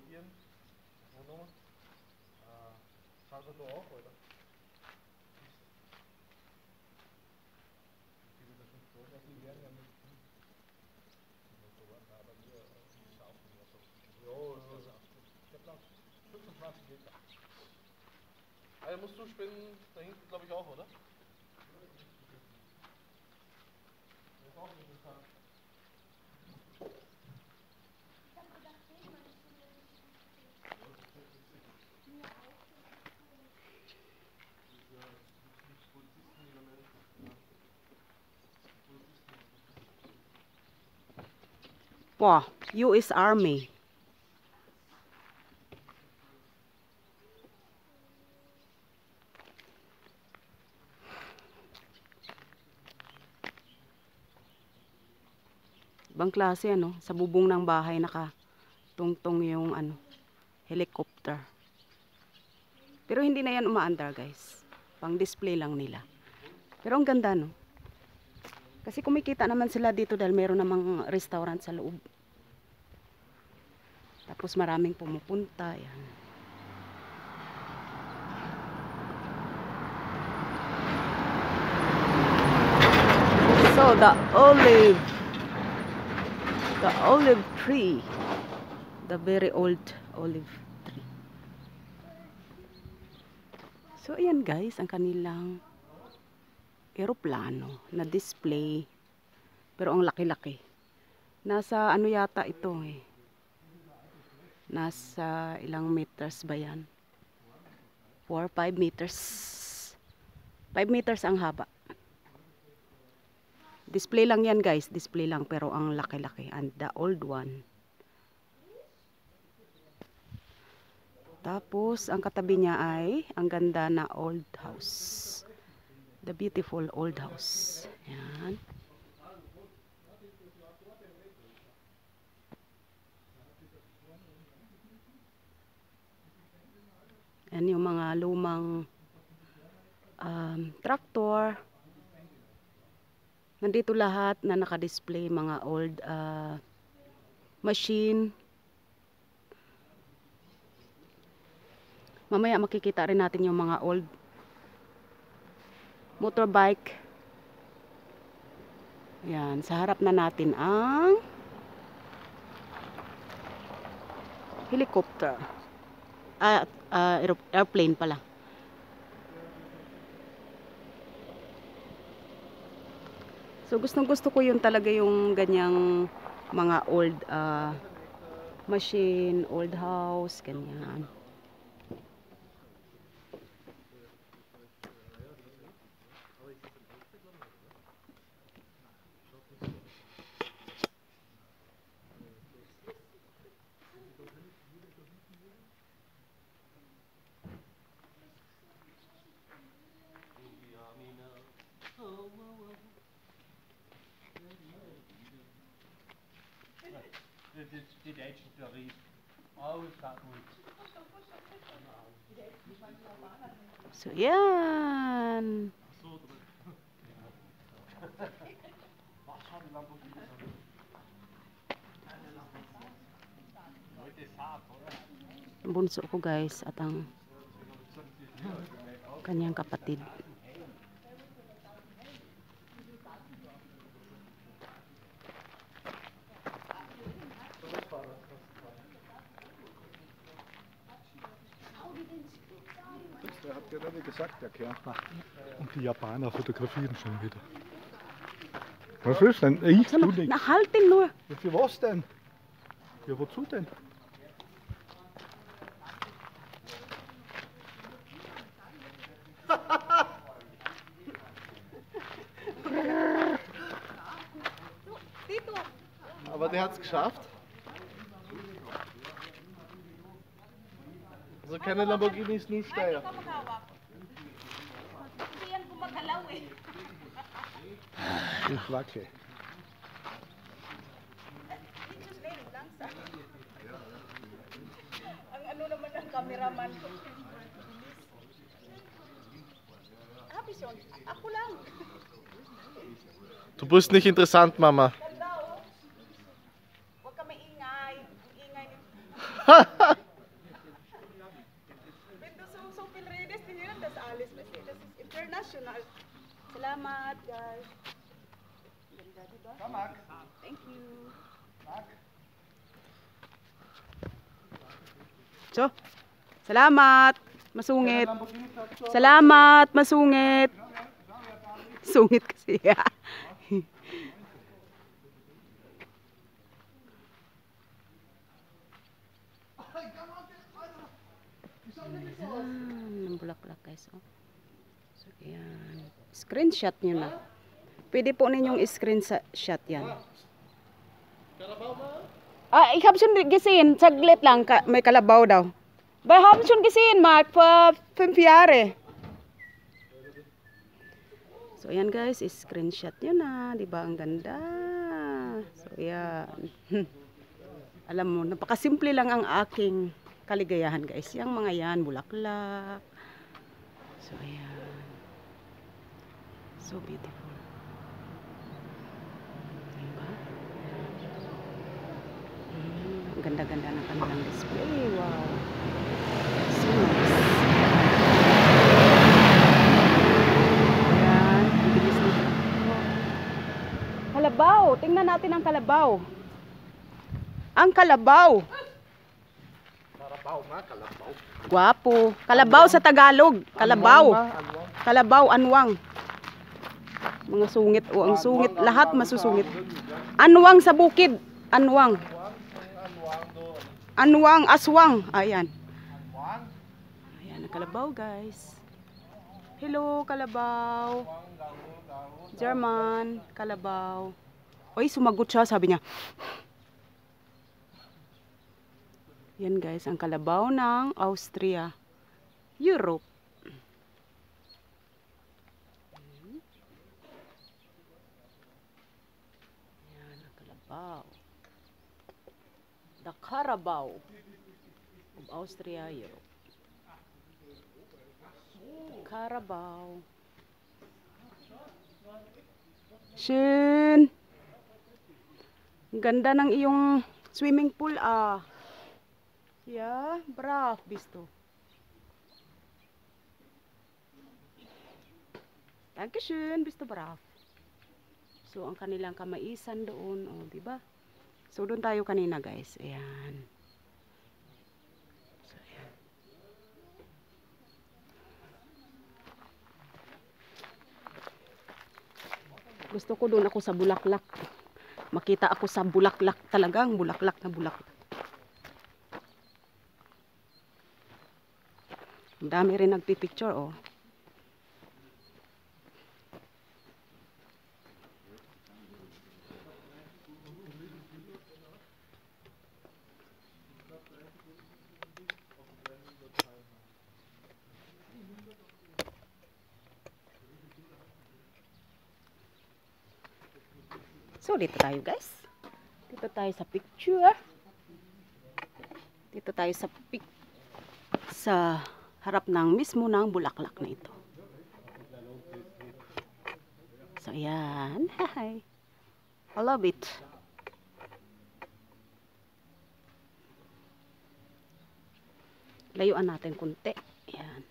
Ian, wo nochmal? Salvador auch, oder? Die wird das schon so, dass die werden ja mit. Ich glaube 25 Liter. Also musst du spinnen, da hinten glaube ich auch, oder? Das ist auch interessant. Wow, US Army. Ibang klase ano, sa bubong ng bahay nakatungtong yung ano, helicopter. Pero hindi na yan umaandar, guys. Pang display lang nila. Pero ang ganda, no? Kasi kumikita naman sila dito dahil meron namang restaurant sa loob. Tapos maraming pumupunta, yan. So the olive tree, the very old olive tree. So ayan guys, ang kanilang eroplano na display, pero ang laki-laki. Nasa ano yata ito eh, nasa ilang meters ba yan? 4, 5 meters. 5 meters ang haba. Display lang yan guys, display lang, pero ang laki-laki. And the old one. Tapos ang katabi niya ay ang ganda na old house. The beautiful old house. Yan. Yan yung mga lumang tractor. Nandito lahat na naka-display, mga old machine. Mamaya makikita rin natin yung mga old motorbike. Yan, sa harap na natin ang helicopter. Airplane pala. So gustong-gusto ko yun talaga, yung ganyang mga old machine, old house, ganyan. Die Deutschen Tarif. Alles das gut. So yan. Bunso ko guys at ang kanyang kapatid. Der hat gerade gesagt, der Kärntner. Und die Japaner fotografieren schon wieder. Was ist denn? Ich tu nichts. Na, halt den nur. Für was denn? Ja, wozu denn? Aber der hat es geschafft. Also keine Lamborghinis, nur Steier. Ich wackel. Ang ano naman ang cameraman ko. Bison, ako lang. Du bist nicht interessant, Mama. Huwag ka maingay. Ang ingay nito. International. Salamat, guys. Ganda, diba? Thank you. So, salamat. Masungit. Salamat, masungit. Sungit kasi. Ayan, bulaklak guys. Oh. So, ayan. Screenshot nyo na. Pwede po ninyong screenshot yan. Ah, ikapsun gisin. Saglit lang. May kalabaw daw. Ba, hapsun gisin, Mark. Pempiyare. So, ayan guys. Screenshot nyo na. Diba? Ang ganda. So, ayan. Alam mo, napakasimple lang ang aking kaligayahan guys. Yang mga yan, bulaklak. So, ayan. So beautiful. Diba? Ang ganda-ganda ng kanilang display. Wow. So nice. Ayan. Ang bilis nito. Kalabaw. Tingnan natin ang kalabaw. Ang kalabaw. Kalabaw nga, kalabaw. Guwapo. Kalabaw sa Tagalog. Kalabaw. Kalabaw, anwang. Mga sungit. O, ang sungit. Lahat masusungit. Anwang sa bukid. Anwang. Anwang, aswang. Ayan. Ayan, ang kalabaw guys. Hello, kalabaw. German, kalabaw. Oy, sumagot siya. Sabi niya. Yan guys, ang kalabaw ng Austria, Europe. Yan ang kalabaw. The Carabao of Austria, Europe. Carabao. Schön. Ang ganda ng iyong swimming pool ah. Ja, brav bist du. Dankeschön, bist du brav. So, ang kanilang kamaisan doon, oh, di ba? So, doon tayo kanina, guys. Ayan. So, ayan. Gusto ko doon ako sa bulaklak. Makita ako sa bulaklak talagang, bulaklak na bulaklak. Ang dami rin nagpipicture, oh. So, dito tayo, guys. Dito tayo sa picture. Dito tayo sa harap ng mismo ng bulaklak na ito. So, ayan. Hi. I love it. Layuan natin kunti. Ayan.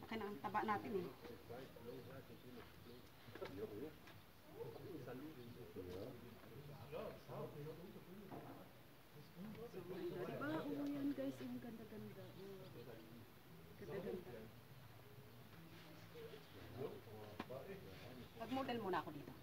Okay na ang taba natin eh. Diba? Oh, yan guys. Ang ganda-ganda. Ganda-ganda. Pag-model muna ako dito.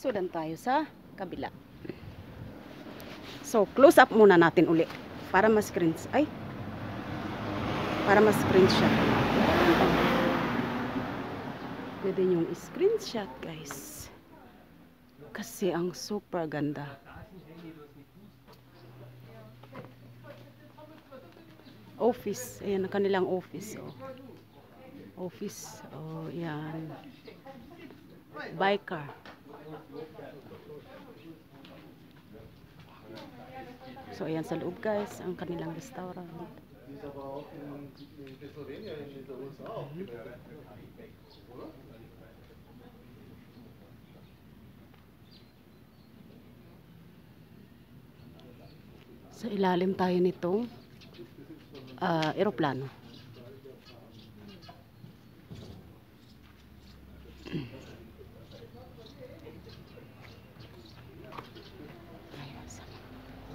So, dan tayo sa kabila. So, close up muna natin uli. Para para ma-screenshot. Pwede yung screenshot, guys. Kasi ang super ganda. Office. Ayan, ang kanilang office. Oh. Office. Oh, yan. Biker. So, ayan sa loob, guys. Ang kanilang restaurant. Sa ilalim tayo nitong eroplano.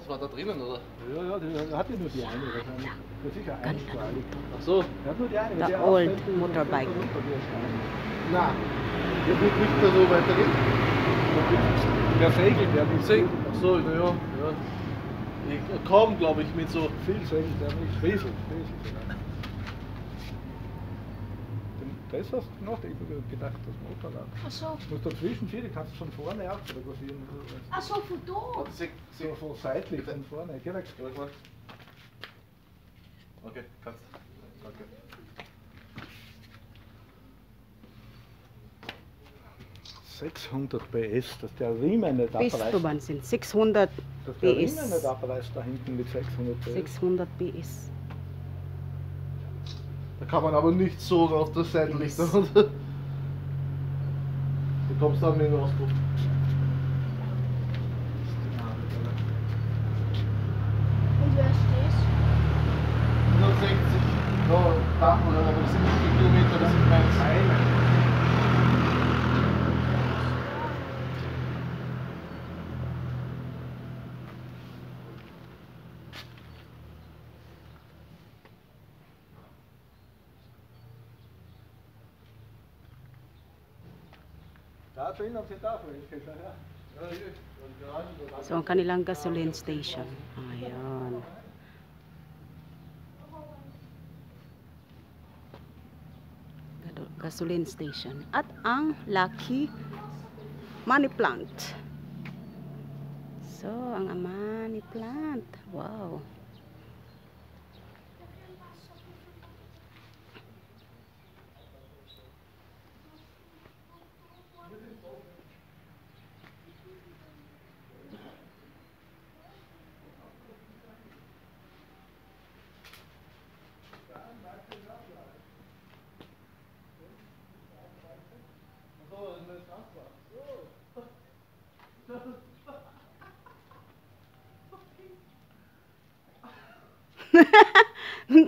Was war da drinnen, oder? Ja, der hat ja nur die eine wahrscheinlich. Das ist sicher eine Frage. Ach so. Der hat nur die eine. The der old aufstellt, motorbike. Nein. Der wird nicht da so weitergehen. Der segelt, der nicht Sing. Ach so, naja. Ja. Kaum, glaube ich, mit so. viel segelt, der nicht Riesel. Genau. Das hast du noch gedacht, das Motorrad. Ach so. Du musst dazwischen vier, kannst du von vorne auch fotografieren. Ach so, von da. Warte, So von seitlich, von vorne. Geh weg. Ja, klar. Okay, kannst. Danke. .600 PS, dass der Riemen nicht Bist du abreißt. Wahnsinn? 600 Dass der PS. Riemen nicht abreißt da hinten mit 600 PS. 600 PS. Da kann man aber nicht so auf der Seite liegen, oder? Du kommst dann mit dem Ausdruck. Und wer ist das? 160 Dach oder aber das sind nicht die Kilometer, das sind meins. Da drinnen sind auch welche. Ja. So, ang kanilang gasoline station. Ayan. Gasoline station. At ang Lucky Money Plant. So, ang money plant. Wow.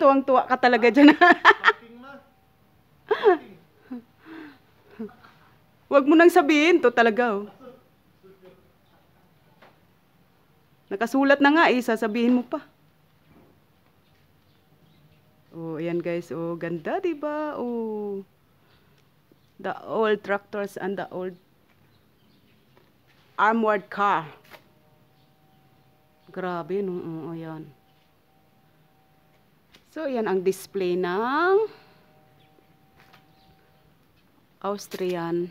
Tuwang-tuwa ka talaga dyan. Huwag mo nang sabihin to talaga. Oh. Nakasulat na nga eh, sasabihin mo pa. Oh, ayan guys. Oh, ganda, diba? Oh. The old tractors and the old armored car. Grabe, no? Oh, ayan. So, yan ang display ng Austrian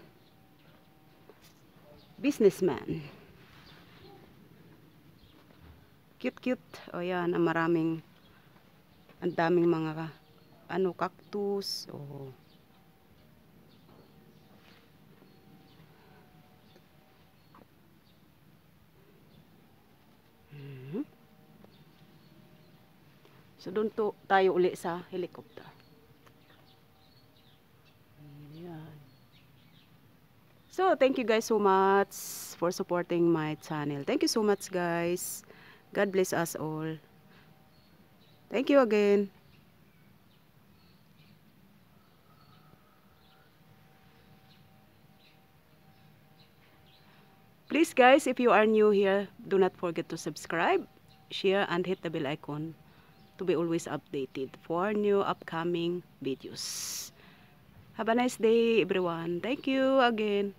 businessman. Cute-cute. O yan, ang maraming, ang daming mga, cactus. O. So, doon tayo uli sa helicopter. Ayan. So, thank you guys so much for supporting my channel. Thank you so much, guys. God bless us all. Thank you again. Please, guys, if you are new here, do not forget to subscribe, share, and hit the bell icon to be always updated for new upcoming videos. Have a nice day, everyone. Thank you again.